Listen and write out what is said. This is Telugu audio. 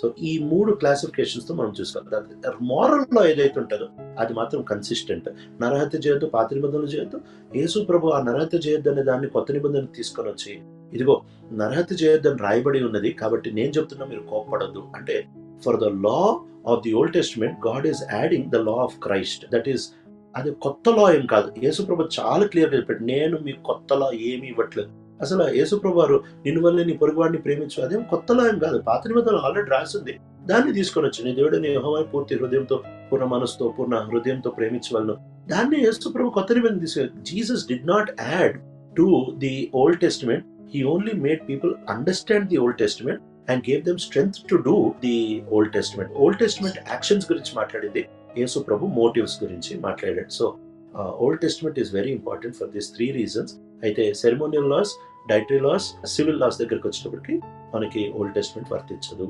సో ఈ 3 క్లాసిఫికేషన్స్ తో మనం చూసుకోవాలి. మోరల్ లో ఏదైతే ఉంటుందో అది మాత్రం కన్సిస్టెంట్. నరహత్య చేయొద్దు, పాత నిబంధనలు చేయొద్దు. యేసు ప్రభు ఆ నరహత్య చేయొద్దు అనే దాన్ని కొత్త నిబంధన తీసుకొని వచ్చి, ఇదిగో నరహత్య చేయొద్దని రాయబడి ఉన్నది కాబట్టి నేను చెప్తున్నా మీరు కోప్పడద్దు అంటే, for the law of the old testament God is adding the law of Christ. That is, అది కొత్త లా ఏం కాదు. యేసుప్రభు చాలా క్లియర్గా చెప్పాడు, నేను మీకు కొత్త లా ఏమి ఇవ్వట్లేదు. అసలు యేసుప్రభు వారు నిన్ను వల్లే నీ పొరుగువాడిని ప్రేమించు, అదేం కొత్త లా ఏం కాదు. పాత నిబంధనలు ఆల్రెడీ రాసింది, దాన్ని తీసుకొని వచ్చి నీ దేవుడిని యెహోవాను పూర్తి హృదయంతో, పూర్ణ మనసుతో, పూర్ణ హృదయంతో ప్రేమించవలను. దాన్ని యేసుప్రభు కొత్త నిబంధన తీసుకెళ్ళి, Jesus did not add to the old testament. He only made people understand the Old Testament and gave them strength to do the Old Testament. Old Testament actions గురించి మాట్లాడింది, యేసు ప్రభు మోటివ్స్ గురించి మాట్లాడాడు. So Old Testament is very important for these 3 reasons. అయితే ceremonial laws, dietary laws, civil laws దగ్గరికి వచ్చేటప్పటికి మనకి ఓల్డ్ టెస్టిమెంట్ వర్తించదు.